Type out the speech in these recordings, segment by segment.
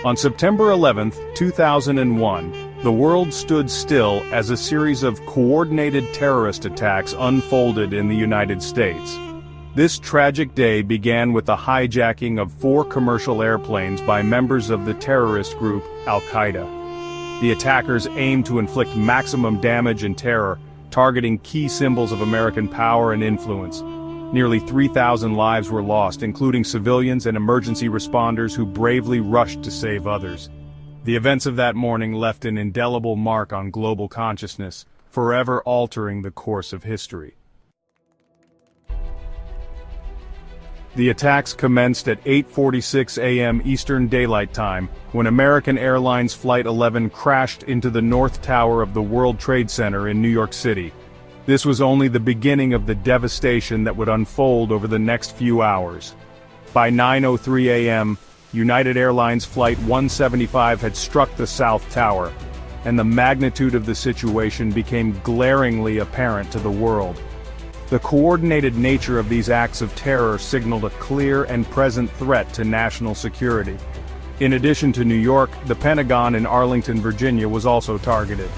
On September 11, 2001, the world stood still as a series of coordinated terrorist attacks unfolded in the United States. This tragic day began with the hijacking of 4 commercial airplanes by members of the terrorist group Al-Qaeda. The attackers aimed to inflict maximum damage and terror, targeting key symbols of American power and influence. Nearly 3,000 lives were lost, including civilians and emergency responders who bravely rushed to save others. The events of that morning left an indelible mark on global consciousness, forever altering the course of history. The attacks commenced at 8:46 a.m. Eastern Daylight Time, when American Airlines Flight 11 crashed into the North Tower of the World Trade Center in New York City. This was only the beginning of the devastation that would unfold over the next few hours. By 9:03 a.m., United Airlines Flight 175 had struck the South Tower, and the magnitude of the situation became glaringly apparent to the world. The coordinated nature of these acts of terror signaled a clear and present threat to national security. In addition to New York, the Pentagon in Arlington, Virginia was also targeted.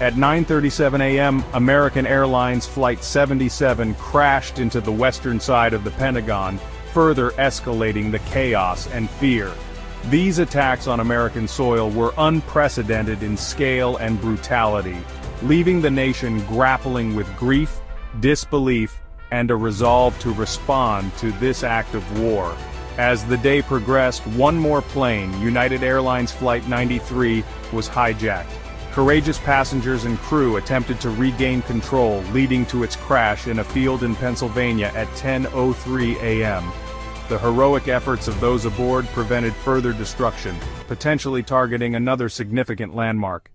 At 9:37 a.m., American Airlines Flight 77 crashed into the western side of the Pentagon, further escalating the chaos and fear. These attacks on American soil were unprecedented in scale and brutality, leaving the nation grappling with grief, disbelief, and a resolve to respond to this act of war. As the day progressed, one more plane, United Airlines Flight 93, was hijacked. Courageous passengers and crew attempted to regain control, leading to its crash in a field in Pennsylvania at 10:03 a.m. The heroic efforts of those aboard prevented further destruction, potentially targeting another significant landmark.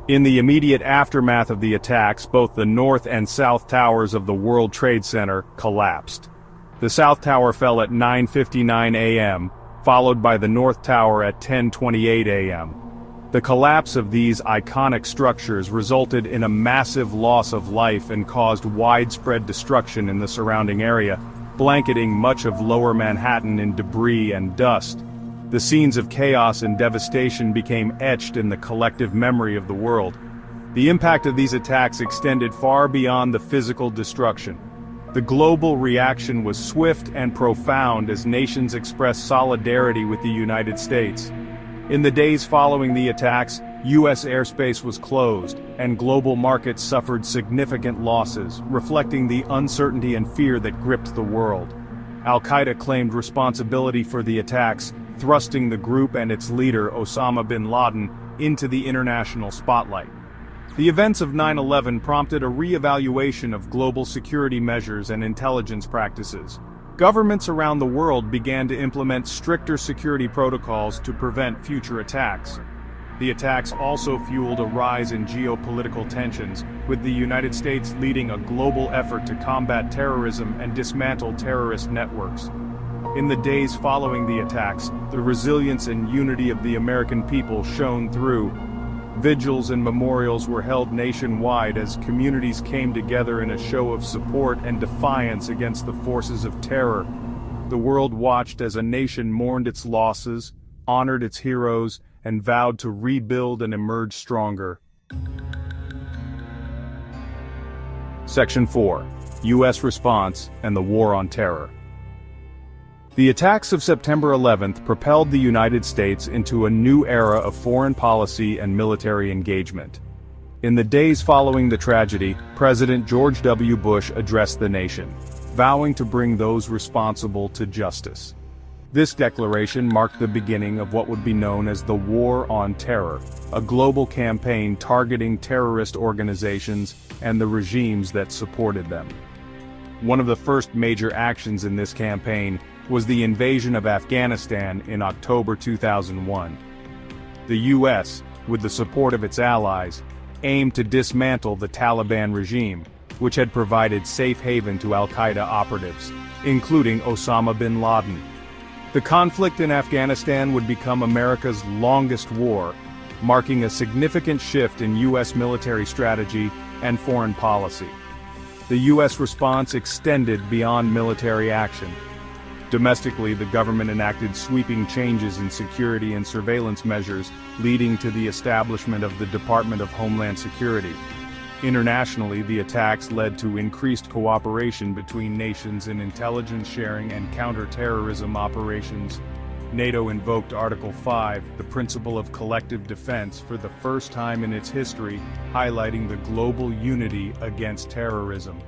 In the immediate aftermath of the attacks, both the North and South Towers of the World Trade Center collapsed. The South Tower fell at 9:59 a.m., followed by the North Tower at 10:28 a.m. The collapse of these iconic structures resulted in a massive loss of life and caused widespread destruction in the surrounding area, blanketing much of Lower Manhattan in debris and dust. The scenes of chaos and devastation became etched in the collective memory of the world. The impact of these attacks extended far beyond the physical destruction. The global reaction was swift and profound as nations expressed solidarity with the United States. In the days following the attacks, U.S. airspace was closed, and global markets suffered significant losses, reflecting the uncertainty and fear that gripped the world. Al-Qaeda claimed responsibility for the attacks, thrusting the group and its leader, Osama bin Laden, into the international spotlight. The events of 9/11 prompted a re-evaluation of global security measures and intelligence practices. Governments around the world began to implement stricter security protocols to prevent future attacks. The attacks also fueled a rise in geopolitical tensions, with the United States leading a global effort to combat terrorism and dismantle terrorist networks. In the days following the attacks, the resilience and unity of the American people shone through. Vigils and memorials were held nationwide as communities came together in a show of support and defiance against the forces of terror. The world watched as a nation mourned its losses, honored its heroes, and vowed to rebuild and emerge stronger. Section 4. U.S. Response and the War on Terror. The attacks of September 11th propelled the United States into a new era of foreign policy and military engagement. In the days following the tragedy, President George W. Bush addressed the nation, vowing to bring those responsible to justice. This declaration marked the beginning of what would be known as the War on Terror, a global campaign targeting terrorist organizations and the regimes that supported them. One of the first major actions in this campaign was the invasion of Afghanistan in October 2001. The U.S., with the support of its allies, aimed to dismantle the Taliban regime, which had provided safe haven to al-Qaeda operatives, including Osama bin Laden. The conflict in Afghanistan would become America's longest war, marking a significant shift in U.S. military strategy and foreign policy. The U.S. response extended beyond military action. Domestically, the government enacted sweeping changes in security and surveillance measures, leading to the establishment of the Department of Homeland Security. Internationally, the attacks led to increased cooperation between nations in intelligence sharing and counter-terrorism operations. NATO invoked Article 5, the principle of collective defense, for the first time in its history, highlighting the global unity against terrorism.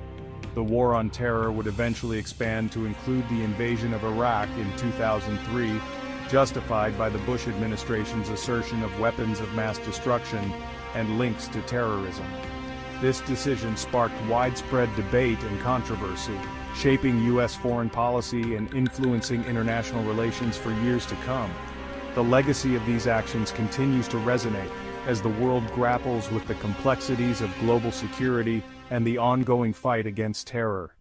The war on terror would eventually expand to include the invasion of Iraq in 2003, justified by the Bush administration's assertion of weapons of mass destruction and links to terrorism. This decision sparked widespread debate and controversy, shaping U.S. foreign policy and influencing international relations for years to come. The legacy of these actions continues to resonate as the world grapples with the complexities of global security and the ongoing fight against terror.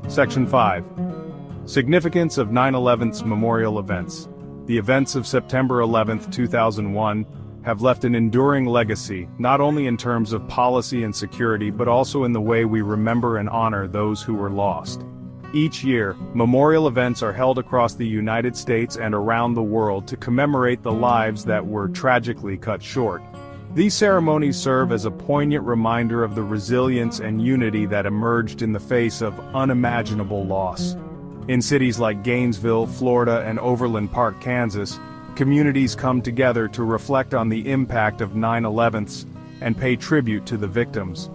Section 5. Significance of 9/11's memorial events. The events of September 11, 2001, have left an enduring legacy, not only in terms of policy and security but also in the way we remember and honor those who were lost. Each year, memorial events are held across the United States and around the world to commemorate the lives that were tragically cut short. These ceremonies serve as a poignant reminder of the resilience and unity that emerged in the face of unimaginable loss. In cities like Gainesville, Florida, and Overland Park, Kansas, communities come together to reflect on the impact of 9/11s and pay tribute to the victims.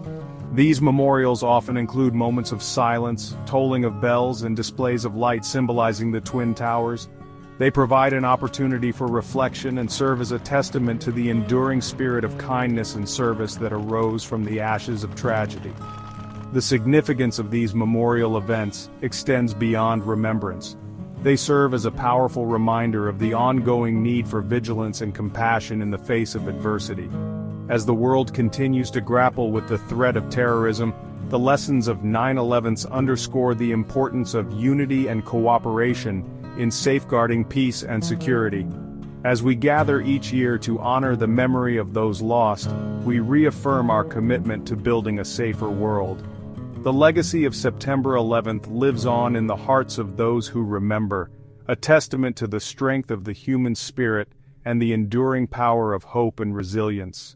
These memorials often include moments of silence, tolling of bells, and displays of light symbolizing the Twin Towers. They provide an opportunity for reflection and serve as a testament to the enduring spirit of kindness and service that arose from the ashes of tragedy. The significance of these memorial events extends beyond remembrance. They serve as a powerful reminder of the ongoing need for vigilance and compassion in the face of adversity. As the world continues to grapple with the threat of terrorism, the lessons of 9/11s underscore the importance of unity and cooperation in safeguarding peace and security. As we gather each year to honor the memory of those lost, we reaffirm our commitment to building a safer world. The legacy of September 11th lives on in the hearts of those who remember, a testament to the strength of the human spirit and the enduring power of hope and resilience.